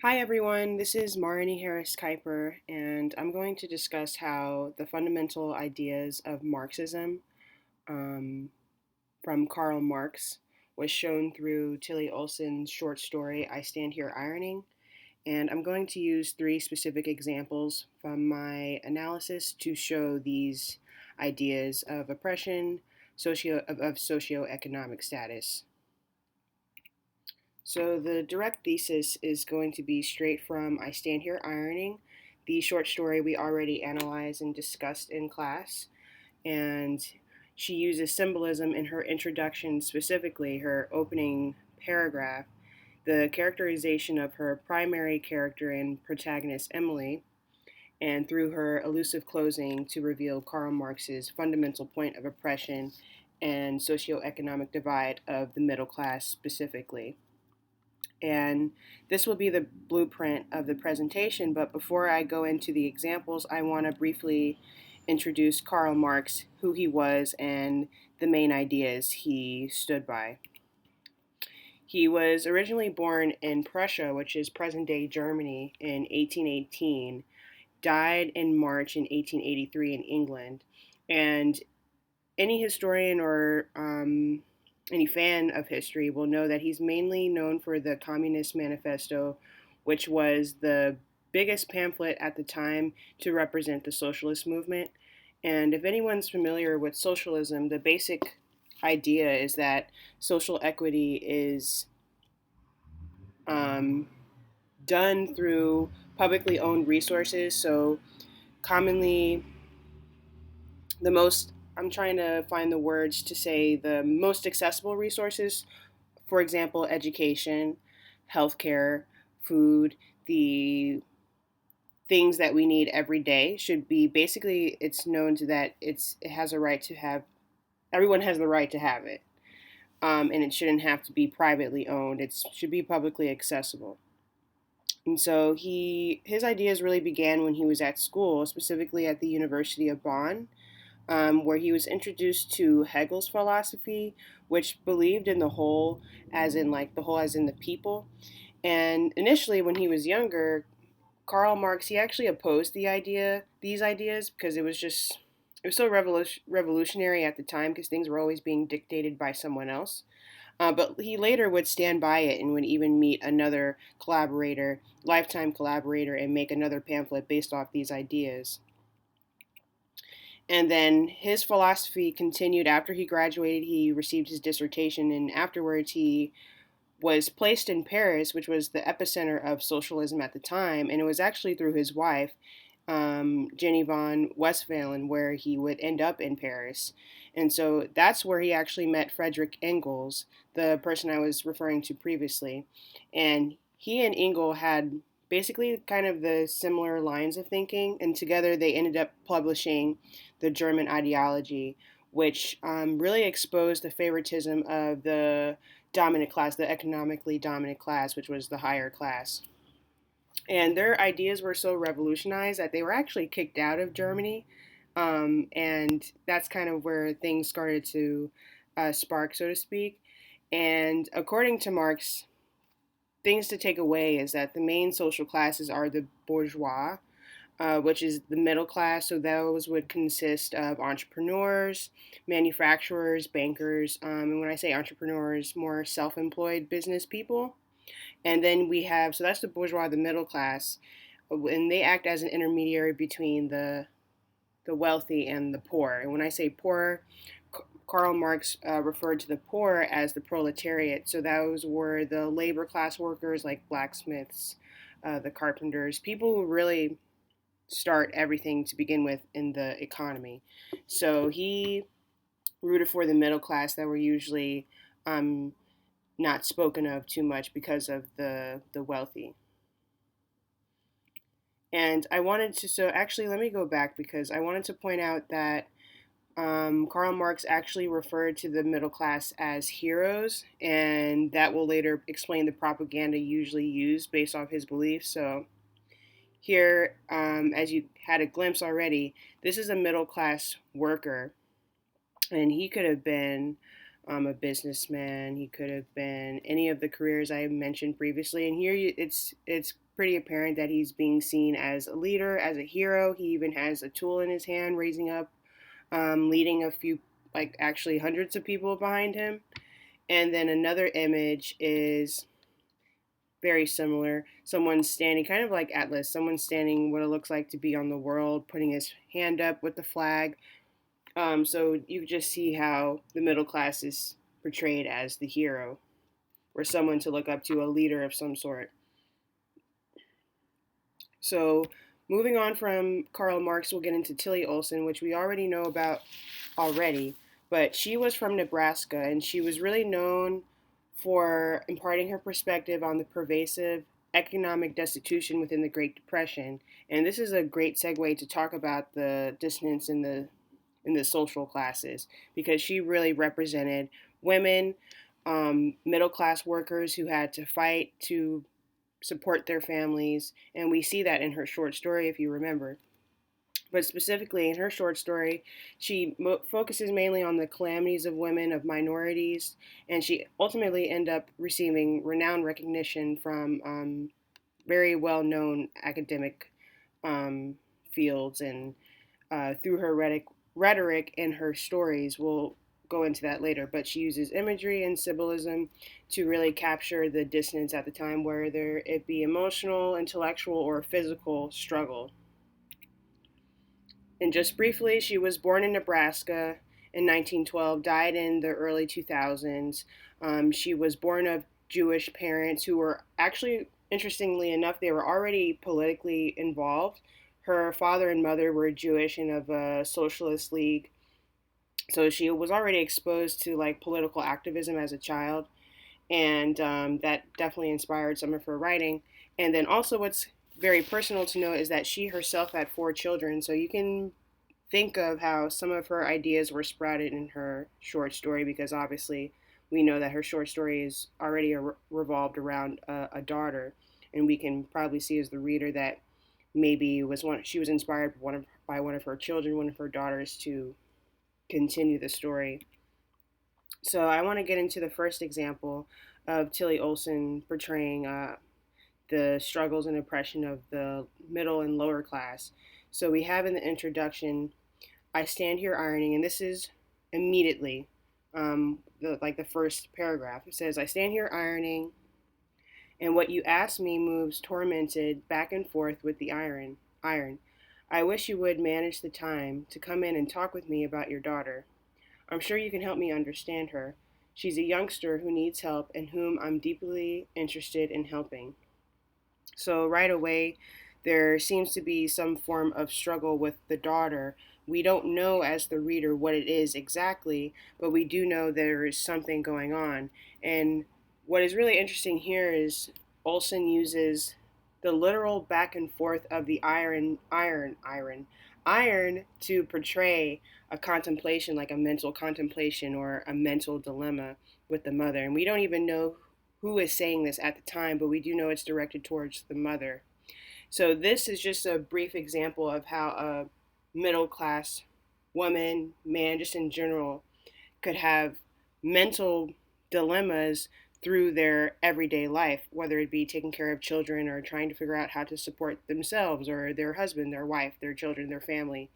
Hi everyone, this is Marnie Harris-Kuiper, and I'm going to discuss how the fundamental ideas of Marxism um, from Karl Marx was shown through Tillie Olsen's short story, I Stand Here Ironing. And I'm going to use three specific examples from my analysis to show these ideas of oppression, of socioeconomic status. So the direct thesis is going to be straight from I Stand Here Ironing, the short story we already analyzed and discussed in class. And she uses symbolism in her introduction, specifically her opening paragraph, the characterization of her primary character and protagonist, Emily, and through her elusive closing to reveal Karl Marx's fundamental point of oppression and socioeconomic divide of the middle class specifically. And this will be the blueprint of the presentation. But before I go into the examples, I want to briefly introduce Karl Marx, who he was, and the main ideas he stood by. He was originally born in Prussia, which is present day Germany, in 1818, died in March in 1883 in England. And any historian or any fan of history will know that he's mainly known for the Communist Manifesto, which was the biggest pamphlet at the time to represent the socialist movement. And if anyone's familiar with socialism, the basic idea is that social equity is um, done through publicly owned resources. So, commonly, the most I'm trying to find the words to say the most accessible resources, for example, education, healthcare, food, the things that we need every day should be basically it's known to that it has a right to have everyone has the right to have it. And it shouldn't have to be privately owned. It should be publicly accessible. And so his ideas really began when he was at school, specifically at the University of Bonn, where he was introduced to Hegel's philosophy, which believed in the whole, as in like the whole as in the people. And initially, when he was younger, Karl Marx he actually opposed these ideas, because it was so revolutionary at the time because things were always being dictated by someone else. But he later would stand by it and would even meet another collaborator, lifetime collaborator, and make another pamphlet based off these ideas. And then his philosophy continued after he graduated. He received his dissertation, and afterwards, he was placed in Paris, which was the epicenter of socialism at the time. And it was actually through his wife, Jenny von Westphalen, where he would end up in Paris. And so that's where he actually met Friedrich Engels, the person I was referring to previously. And he and Engels had basically kind of the similar lines of thinking, and together they ended up publishing the German ideology, which really exposed the favoritism of the dominant class, the economically dominant class, which was the higher class. And their ideas were so revolutionized that they were actually kicked out of Germany. And that's kind of where things started to spark, so to speak. And according to Marx, things to take away is that the main social classes are the bourgeois, which is the middle class. So those would consist of entrepreneurs, manufacturers, bankers, and when I say entrepreneurs, more self-employed business people. And then we have, so that's the bourgeois, the middle class, and they act as an intermediary between the wealthy and the poor. And when I say poor, Karl Marx referred to the poor as the proletariat. So those were the labor class workers like blacksmiths, the carpenters, people who really start everything to begin with in the economy. So he rooted for the middle class that were usually not spoken of too much because of the wealthy. And I wanted to, so actually, let me go back because I wanted to point out that Karl Marx actually referred to the middle class as heroes, and that will later explain the propaganda usually used based off his beliefs. So, here, as you had a glimpse already, this is a middle class worker, and he could have been a businessman. He could have been any of the careers I mentioned previously. And here, it's pretty apparent that he's being seen as a leader, as a hero. He even has a tool in his hand, raising up, leading a few, like actually hundreds of people behind him. And then another image is very similar. Someone standing, kind of like Atlas, someone standing what it looks like to be on the world, putting his hand up with the flag. So you just see how the middle class is portrayed as the hero or someone to look up to, a leader of some sort. So moving on from Karl Marx, we'll get into Tillie Olsen, which we already know about already. But she was from Nebraska, and she was really known for imparting her perspective on the pervasive economic destitution within the Great Depression. And this is a great segue to talk about the dissonance in the social classes, because she really represented women, middle class workers who had to fight to support their families. And we see that in her short story, if you remember. But specifically in her short story, she focuses mainly on the calamities of women, of minorities, and she ultimately ended up receiving renowned recognition from very well known academic fields. And through her rhetoric and her stories, we'll go into that later, but she uses imagery and symbolism to really capture the dissonance at the time, whether it be emotional, intellectual, or physical struggle. And just briefly, she was born in Nebraska in 1912, died in the early 2000s. She was born of Jewish parents who were actually, interestingly enough, they were already politically involved. Her father and mother were Jewish and of a socialist league. So she was already exposed to like political activism as a child, and that definitely inspired some of her writing. And then also, what's very personal to note is that she herself had 4 children. So you can think of how some of her ideas were sprouted in her short story, because obviously we know that her short story is already revolved around a daughter, and we can probably see as the reader that maybe she was inspired by one of her children, one of her daughters, to continue the story. So I want to get into the first example of Tillie Olsen portraying the struggles and oppression of the middle and lower class. So we have in the introduction, I stand here ironing, and this is immediately the first paragraph. It says, I stand here ironing, and what you ask me moves tormented back and forth with the iron. I wish you would manage the time to come in and talk with me about your daughter. I'm sure you can help me understand her. She's a youngster who needs help and whom I'm deeply interested in helping. So right away, there seems to be some form of struggle with the daughter. We don't know as the reader what it is exactly, but we do know there is something going on. And what is really interesting here is Olsen uses the literal back and forth of the iron to portray a contemplation, like a mental contemplation or a mental dilemma with the mother. And we don't even know who is saying this at the time, but we do know it's directed towards the mother. So this is just a brief example of how a middle class woman, man, just in general, could have mental dilemmas through their everyday life, whether it be taking care of children or trying to figure out how to support themselves or their husband, their wife, their children, their family.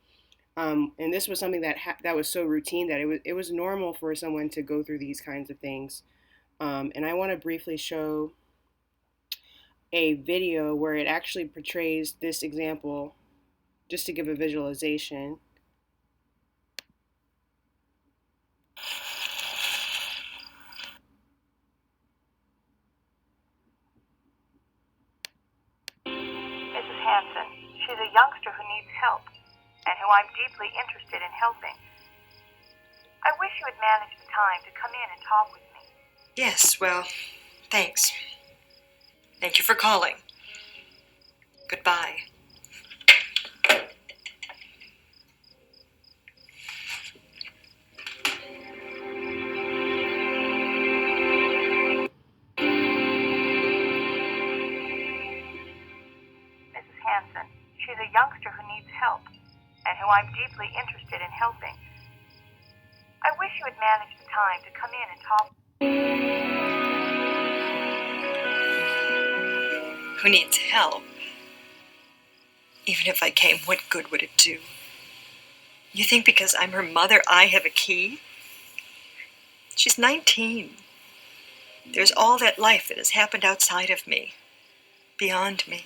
And this was something that was so routine that it was normal for someone to go through these kinds of things. And I want to briefly show a video where it actually portrays this example, just to give a visualization. Mrs. Hanson, she's a youngster who needs help, and who I'm deeply interested in helping. I wish you would manage the time to come in and talk with me. Yes, well, thanks. Thank you for calling. Goodbye. Mrs. Hanson, she's a youngster who needs help, and who I'm deeply interested in helping. I wish you would manage the time to come in and talk. who needs help. Even if I came, what good would it do? You think because I'm her mother, I have a key? She's 19. There's all that life that has happened outside of me, beyond me.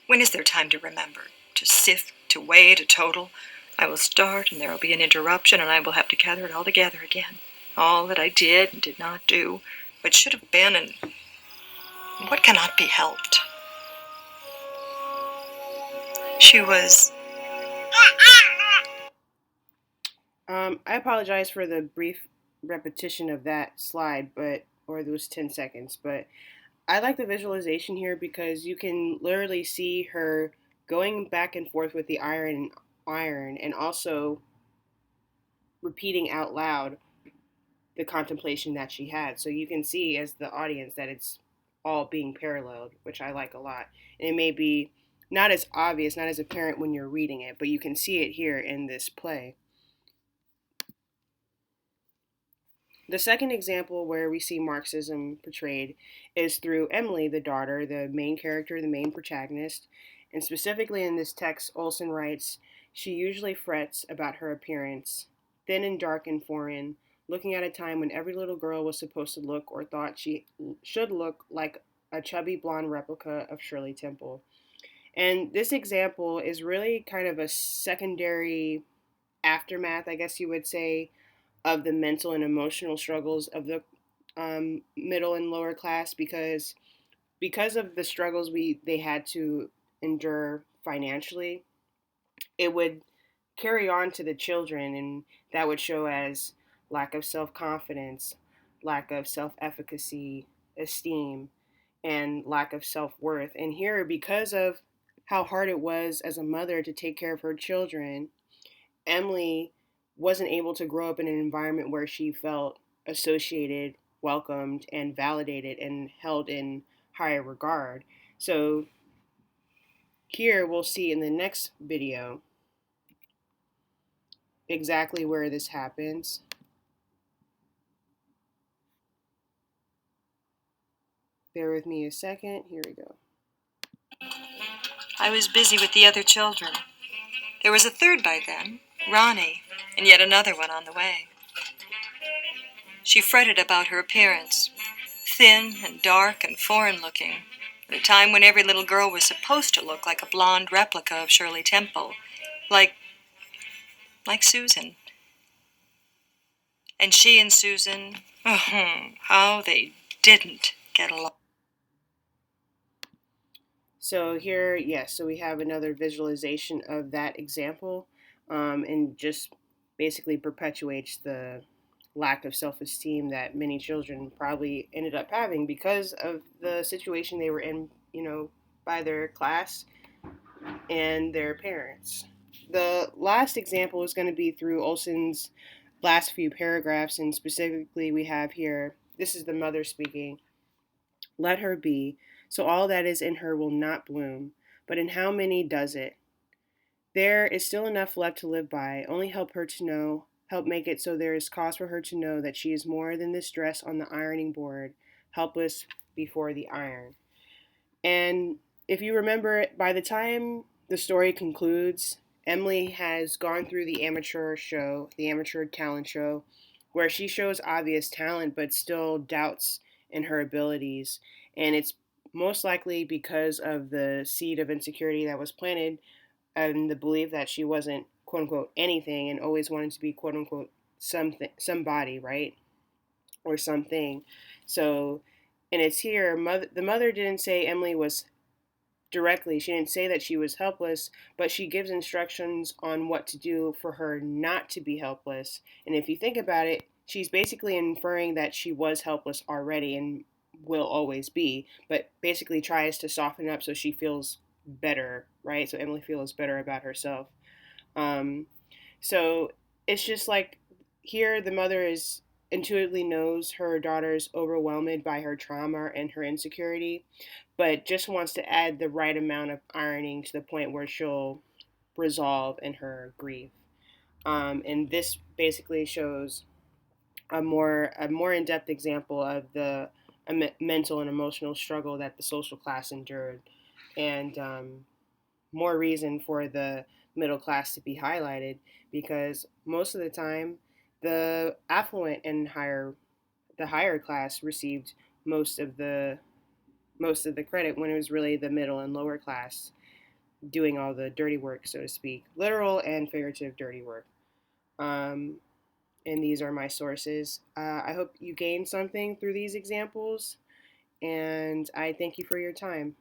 When is there time to remember, to sift, to weigh, to total? I will start, and there will be an interruption, and I will have to gather it all together again. All that I did and did not do, what should have been, and what cannot be helped. She was... I apologize for the brief repetition of that slide, or those 10 seconds, but I like the visualization here because you can literally see her going back and forth with the iron and also repeating out loud the contemplation that she had. So you can see as the audience that it's all being paralleled, which I like a lot. And it may be not as obvious, not as apparent when you're reading it, but you can see it here in this play. The second example where we see Marxism portrayed is through Emily, the daughter, the main character, the main protagonist. And specifically in this text, Olsen writes, she usually frets about her appearance, thin and dark and foreign, looking at a time when every little girl was supposed to look or thought she should look like a chubby blonde replica of Shirley Temple. And this example is really kind of a secondary aftermath, I guess you would say, of the mental and emotional struggles of the middle and lower class because of the struggles they had to endure financially. It would carry on to the children, and that would show as lack of self-confidence, lack of self-efficacy, esteem, and lack of self-worth. And here, because of how hard it was as a mother to take care of her children, Emily wasn't able to grow up in an environment where she felt associated, welcomed, and validated and held in higher regard. So here we'll see in the next video exactly where this happens. Bear with me a second. Here we go. I was busy with the other children. There was a third by then, Ronnie, and yet another one on the way. She fretted about her appearance, thin and dark and foreign-looking, at a time when every little girl was supposed to look like a blonde replica of Shirley Temple, like Susan. And she and Susan, how they didn't get along. So here, yes, so we have another visualization of that example, and just basically perpetuates the lack of self-esteem that many children probably ended up having because of the situation they were in, by their class and their parents. The last example is going to be through Olsen's last few paragraphs, and specifically we have here, this is the mother speaking. Let her be, so all that is in her will not bloom, but in how many does it? There is still enough left to live by. Only help her to know, help make it so there is cause for her to know that she is more than this dress on the ironing board, helpless before the iron. And if you remember, by the time the story concludes, Emily has gone through the amateur show, the amateur talent show, where she shows obvious talent but still doubts in her abilities. And it's most likely because of the seed of insecurity that was planted and the belief that she wasn't, quote unquote, anything and always wanted to be, quote unquote, somebody, right? Or something. So, and it's here, the mother didn't say Emily was directly. She didn't say that she was helpless, but she gives instructions on what to do for her not to be helpless. And if you think about it, she's basically inferring that she was helpless already and will always be, but basically tries to soften up so she feels better, right? So Emily feels better about herself. Um, so it's just like here the mother is intuitively knows her daughter's overwhelmed by her trauma and her insecurity, but just wants to add the right amount of ironing to the point where she'll resolve in her grief. And this basically shows a more in-depth example of the a mental and emotional struggle that the social class endured, and more reason for the middle class to be highlighted, because most of the time the affluent and the higher class received most of the most of the credit, when it was really the middle and lower class doing all the dirty work, so to speak, literal and figurative dirty work. Um, and these are my sources. I hope you gained something through these examples, and I thank you for your time.